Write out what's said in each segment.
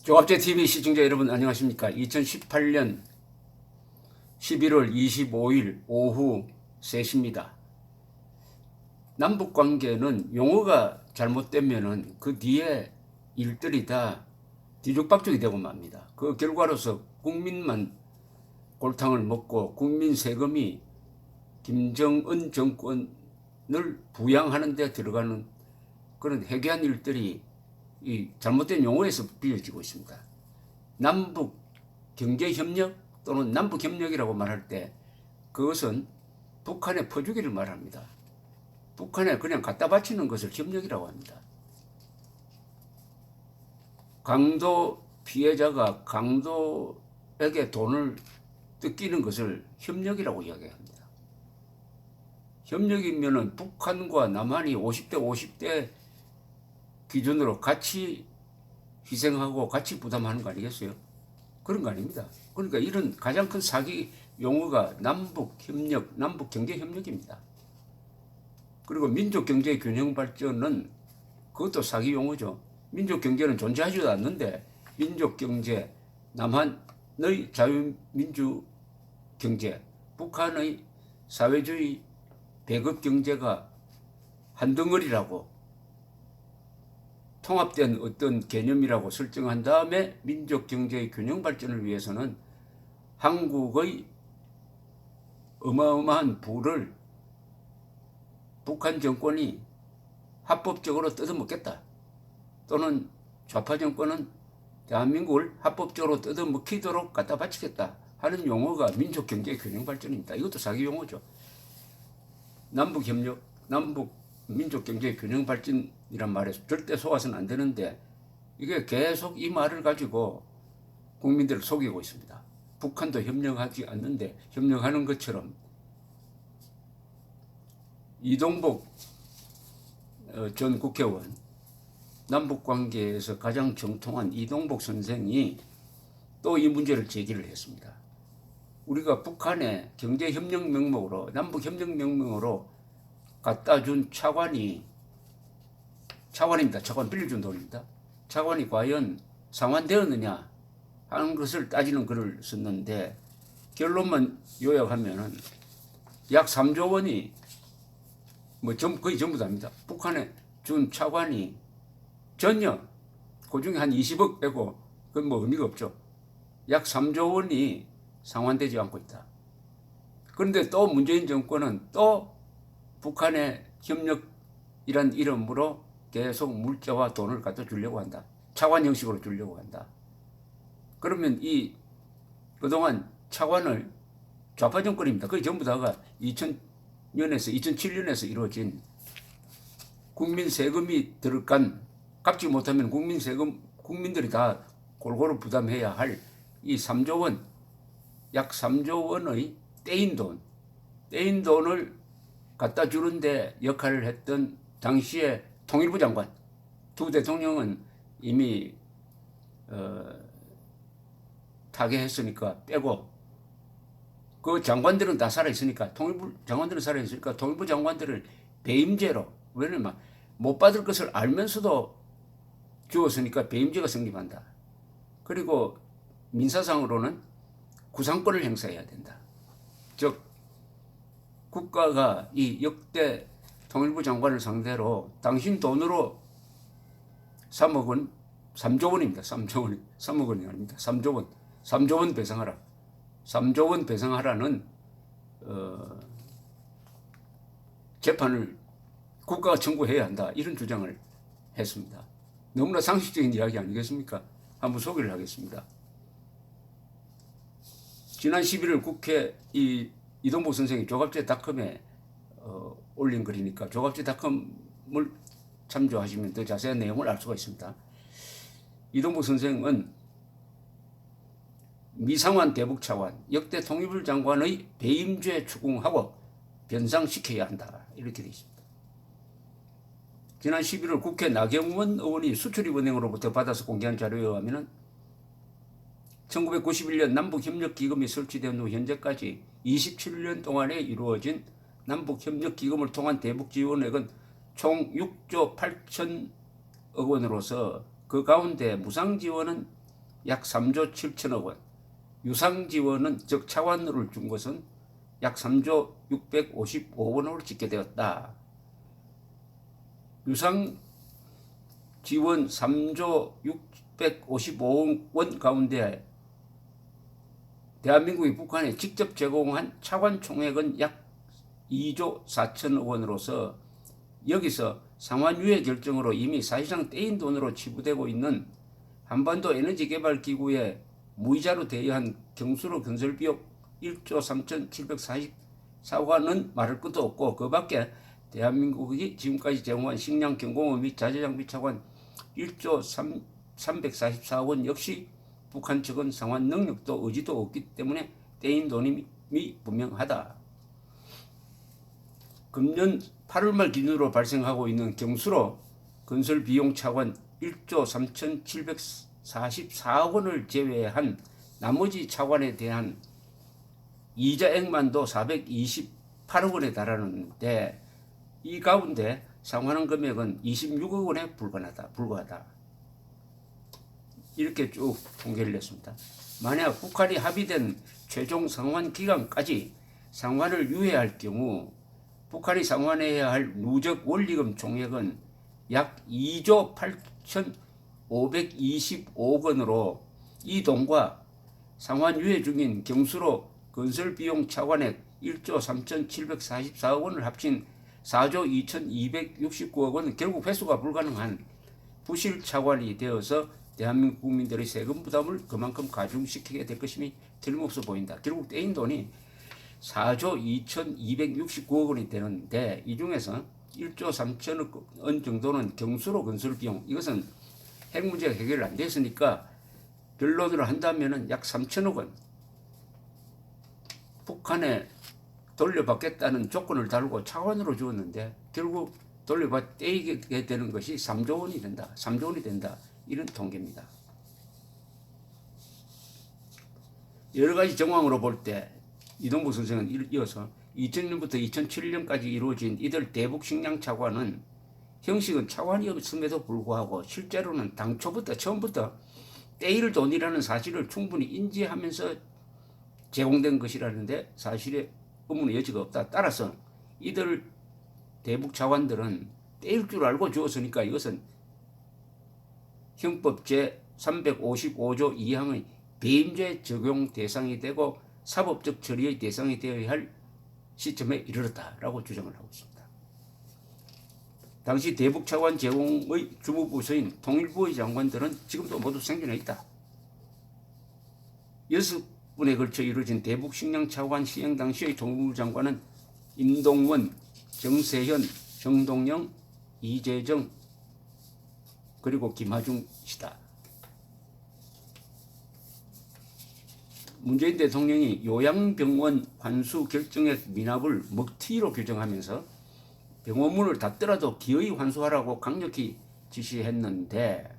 조갑제TV 시청자 여러분 안녕하십니까. 2018년 11월 25일 오후 3시입니다. 남북관계는 용어가 잘못되면 그 뒤에 일들이 다 뒤죽박죽이 되고 맙니다. 그 결과로서 국민만 골탕을 먹고 국민 세금이 김정은 정권을 부양하는 데 들어가는 그런 해괴한 일들이 이 잘못된 용어에서 빌려지고 있습니다. 남북 경제협력 또는 남북협력이라고 말할 때 그것은 북한의 퍼주기를 말합니다. 북한에 그냥 갖다 바치는 것을 협력이라고 합니다. 강도 피해자가 강도에게 돈을 뜯기는 것을 협력이라고 이야기합니다. 협력이면은 북한과 남한이 50대 50대 기준으로 같이 희생하고 같이 부담하는 거 아니겠어요? 그런 거 아닙니다. 그러니까 이런 가장 큰 사기 용어가 남북협력, 남북경제협력입니다. 그리고 민족경제균형발전은 그것도 사기 용어죠. 민족경제는 존재하지도 않는데 민족경제, 남한의 자유민주경제, 북한의 사회주의 배급경제가 한 덩어리라고 통합된 어떤 개념이라고 설정한 다음에 민족 경제의 균형 발전을 위해서는 한국의 어마어마한 부를 북한 정권이 합법적으로 뜯어먹겠다. 또는 좌파 정권은 대한민국을 합법적으로 뜯어먹히도록 갖다 바치겠다 하는 용어가 민족 경제의 균형 발전입니다. 이것도 사기 용어죠. 남북협력, 남북 민족 경제 균형 발전이란 말에 절대 속아서는 안 되는데 이게 계속 이 말을 가지고 국민들을 속이고 있습니다. 북한도 협력하지 않는데 협력하는 것처럼 이동복 전 국회의원, 남북관계에서 가장 정통한 이동복 선생이 또 이 문제를 제기를 했습니다. 우리가 북한의 경제협력 명목으로, 남북협력 명목으로 갖다 준 차관입니다. 차관 빌려준 돈입니다. 차관이 과연 상환되었느냐 하는 것을 따지는 글을 썼는데 결론만 요약하면은 약 3조 원이 거의 전부 다입니다. 북한에 준 차관이 전혀 그 중에 한 20억 빼고 그건 의미가 없죠. 약 3조 원이 상환되지 않고 있다. 그런데 또 문재인 정권은 또 북한의 협력이란 이름으로 계속 물자와 돈을 갖다 주려고 한다. 차관 형식으로 주려고 한다. 그러면 그동안 차관을 좌파 정권입니다. 거의 전부 다가 2007년에서 이루어진 국민 세금이 들어간, 갚지 못하면 국민 세금, 국민들이 다 골고루 부담해야 할 이 3조 원, 약 3조 원의 떼인 돈을 갖다 주는데 역할을 했던 당시의 통일부 장관, 두 대통령은 이미 타계했으니까 빼고 그 장관들은 다 살아있으니까 통일부 장관들은 살아있으니까 통일부 장관들을 배임죄로, 왜냐면 못 받을 것을 알면서도 주었으니까 배임죄가 성립한다. 그리고 민사상으로는 구상권을 행사해야 된다. 즉 국가가 이 역대 통일부 장관을 상대로 당신 돈으로 3조 원입니다. 3억 원이 아닙니다. 3조 원 배상하라. 3조 원 배상하라는 재판을 국가가 청구해야 한다. 이런 주장을 했습니다. 너무나 상식적인 이야기 아니겠습니까? 한번 소개를 하겠습니다. 지난 11일 국회 이동복 선생이 조갑제닷컴에 올린 글이니까 조갑제닷컴을 참조하시면 더 자세한 내용을 알 수가 있습니다. 이동복 선생은 미상환 대북차관, 역대 통일부 장관의 배임죄 추궁하고 변상시켜야 한다. 이렇게 되어 있습니다. 지난 11월 국회 나경원 의원이 수출입은행으로부터 받아서 공개한 자료에 의하면 1991년 남북협력기금이 설치된 후 현재까지 27년 동안에 이루어진 남북협력기금을 통한 대북 지원액은 총 6조 8천억 원으로서 그 가운데 무상지원은 약 3조 7천억 원, 유상 지원은 즉 차관으로 준 것은 약 3조 655원으로 집계되었다. 유상 지원 3조 655원 가운데 대한민국이 북한에 직접 제공한 차관 총액은 약 2조 4천억 원으로서 여기서 상환 유예 결정으로 이미 사실상 떼인 돈으로 치부되고 있는 한반도 에너지개발기구에 무이자로 대여한 경수로 건설 비용 1조 3,744억 원은 말할 것도 없고 그 밖에 대한민국이 지금까지 제공한 식량, 경공업 및 자재장비 차관 1조 344억 원 역시 북한 측은 상환 능력도 의지도 없기 때문에 떼인 돈임이 분명하다. 금년 8월 말 기준으로 발생하고 있는 경수로 건설 비용 차관 1조 3,744억 원을 제외한 나머지 차관에 대한 이자액만도 428억 원에 달하는데 이 가운데 상환한 금액은 26억 원에 불과하다. 이렇게 쭉 통계를 냈습니다. 만약 북한이 합의된 최종 상환 기간까지 상환을 유예할 경우 북한이 상환해야 할 누적 원리금 총액은 약 2조 8,525억 원으로 이 돈과 상환 유예 중인 경수로 건설 비용 차관액 1조 3,744억 원을 합친 4조 2,269억 원은 결국 회수가 불가능한 부실 차관이 되어서 대한민국 국민들의 세금 부담을 그만큼 가중시키게 될 것임이 틀림없어 보인다. 결국 떼인 돈이 4조 2,269억 원이 되는데 이 중에서 1조 3천억 원 정도는 경수로 건설 비용, 이것은 핵 문제가 해결 안 됐으니까 변론으로 한다면 약 3천억 원 북한에 돌려받겠다는 조건을 달고 차관으로 주었는데 결국 떼이게 되는 것이 3조 원이 된다. 3조 원이 된다. 이런 통계입니다. 여러 가지 정황으로 볼 때 이동국 선생은 이어서 2000년부터 2007년까지 이루어진 이들 대북 식량 차관은 형식은 차관이 없음에도 불구하고 실제로는 처음부터 떼일 돈이라는 사실을 충분히 인지하면서 제공된 것이라는데 사실의 의문의 여지가 없다. 따라서 이들 대북 차관들은 떼일 줄 알고 주었으니까 이것은 형법 제355조 2항의 배임죄 적용 대상이 되고 사법적 처리의 대상이 되어야 할 시점에 이르렀다라고 주장을 하고 있습니다. 당시 대북 차관 제공의 주무부서인 통일부의 장관들은 지금도 모두 생존해 있다. 6분에 걸쳐 이루어진 대북 식량 차관 시행 당시의 통일부 장관은 임동원, 정세현, 정동영, 이재정 그리고 김하중 씨다. 문재인 대통령이 요양병원 환수 결정액 미납을 먹튀로 규정하면서 병원문을 닫더라도 기어이 환수하라고 강력히 지시했는데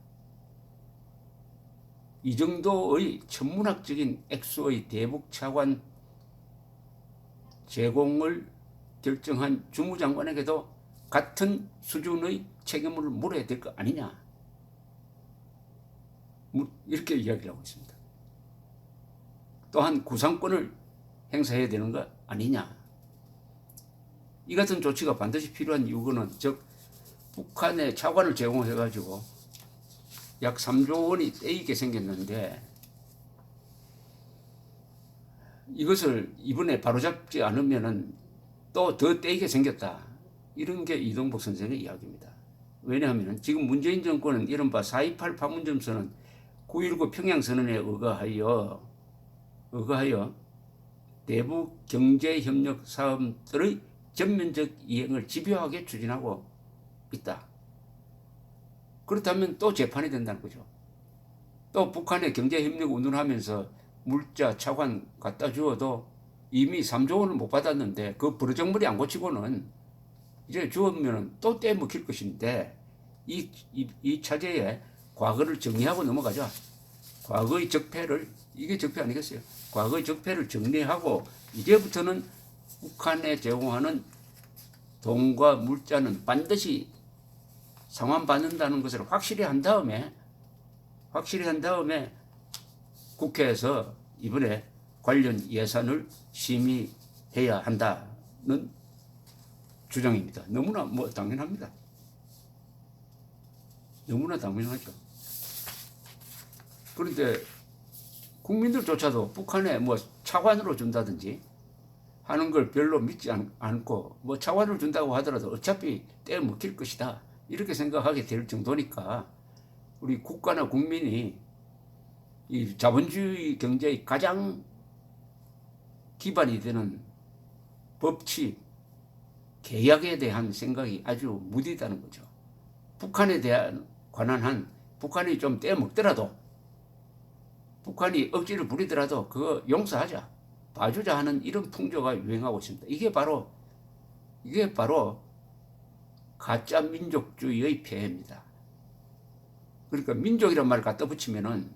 이 정도의 천문학적인 액수의 대북 차관 제공을 결정한 주무장관에게도 같은 수준의 책임을 물어야 될 거 아니냐, 이렇게 이야기를 하고 있습니다. 또한 구상권을 행사해야 되는 거 아니냐. 이 같은 조치가 반드시 필요한 이유는 즉 북한에 차관을 제공해가지고 약 3조 원이 떼이게 생겼는데 이것을 이번에 바로잡지 않으면 또 더 떼이게 생겼다. 이런 게 이동복 선생의 이야기입니다. 왜냐하면 지금 문재인 정권은 이른바 4.28 판문점선언 9.19 평양선언에 의거하여 대북 경제협력 사업들의 전면적 이행을 집요하게 추진하고 있다. 그렇다면 또 재판이 된다는 거죠. 또 북한의 경제협력 운운하면서 물자, 차관 갖다 주어도 이미 3조 원을 못 받았는데 그 버르장머리 안 고치고는 이제 주었면 또 떼먹힐 것인데 이 차제에 과거를 정리하고 넘어가자. 과거의 적폐를, 이게 적폐 아니겠어요? 과거의 적폐를 정리하고 이제부터는 북한에 제공하는 돈과 물자는 반드시 상환받는다는 것을 확실히 한 다음에 국회에서 이번에 관련 예산을 심의해야 한다는 주장입니다. 너무나 뭐 당연합니다. 너무나 당연하죠. 그런데 국민들조차도 북한에 뭐 차관으로 준다든지 하는 걸 별로 믿지 않고 뭐 차관을 준다고 하더라도 어차피 떼먹힐 것이다 이렇게 생각하게 될 정도니까 우리 국가나 국민이 이 자본주의 경제의 가장 기반이 되는 법치, 계약에 대한 생각이 아주 무디다는 거죠. 북한에 대한 관한 한 북한이 좀 떼먹더라도 북한이 억지를 부리더라도 그거 용서하자, 봐주자 하는 이런 풍조가 유행하고 있습니다. 이게 바로 가짜 민족주의의 폐해입니다. 그러니까 민족이란 말을 갖다 붙이면은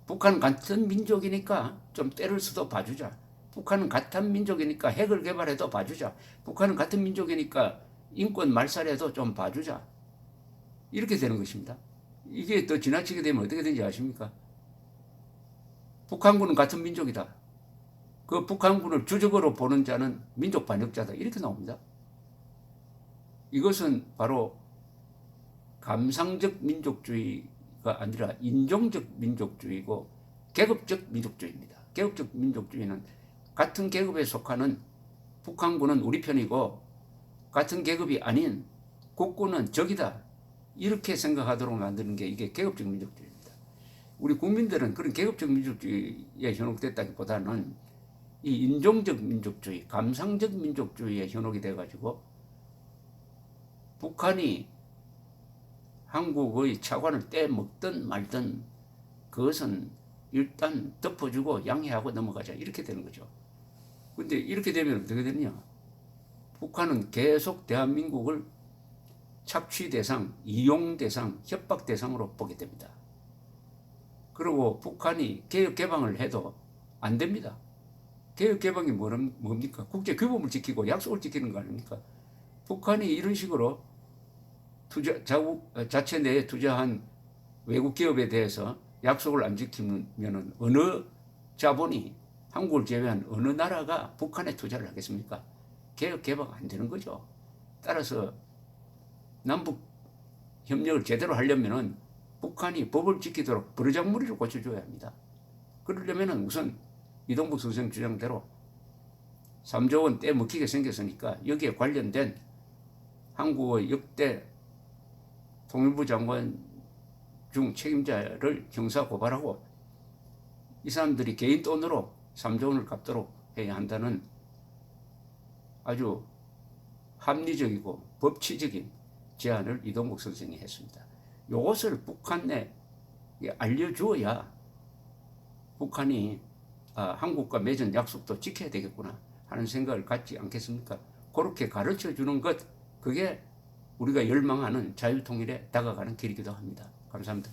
북한 같은 민족이니까 좀 때릴 수도 봐주자. 북한은 같은 민족이니까 핵을 개발해도 봐주자. 북한은 같은 민족이니까 인권 말살해도 좀 봐주자. 이렇게 되는 것입니다. 이게 더 지나치게 되면 어떻게 되는지 아십니까? 북한군은 같은 민족이다. 그 북한군을 주적으로 보는 자는 민족 반역자다. 이렇게 나옵니다. 이것은 바로 감상적 민족주의가 아니라 인종적 민족주의고 계급적 민족주의입니다. 계급적 민족주의는 같은 계급에 속하는 북한군은 우리 편이고 같은 계급이 아닌 국군은 적이다. 이렇게 생각하도록 만드는 게 이게 계급적 민족주의입니다. 우리 국민들은 그런 계급적 민족주의에 현혹됐다기보다는 이 인종적 민족주의, 감상적 민족주의에 현혹이 돼가지고 북한이 한국의 차관을 떼먹든 말든 그것은 일단 덮어주고 양해하고 넘어가자 이렇게 되는 거죠. 근데 이렇게 되면 어떻게 되느냐? 북한은 계속 대한민국을 착취 대상, 이용 대상, 협박 대상으로 보게 됩니다. 그리고 북한이 개혁 개방을 해도 안 됩니다. 개혁 개방이 뭡니까? 국제 규범을 지키고 약속을 지키는 거 아닙니까? 북한이 이런 식으로 자체 내에 투자한 외국 기업에 대해서 약속을 안 지키면 어느 자본이 한국을 제외한 어느 나라가 북한에 투자를 하겠습니까? 개혁 개방 안 되는 거죠. 따라서 남북 협력을 제대로 하려면은 북한이 법을 지키도록 버르장머리를 고쳐줘야 합니다. 그러려면은 우선 이동국 선생 주장대로 3조 원 떼먹히게 생겼으니까 여기에 관련된 한국의 역대 통일부 장관 중 책임자를 형사 고발하고 이 사람들이 개인 돈으로 3조 원을 갚도록 해야 한다는 아주 합리적이고 법치적인 제안을 이동국 선생이 했습니다. 이것을 북한에 알려주어야 북한이 한국과 맺은 약속도 지켜야 되겠구나 하는 생각을 갖지 않겠습니까? 그렇게 가르쳐주는 것, 그게 우리가 열망하는 자유통일에 다가가는 길이기도 합니다. 감사합니다.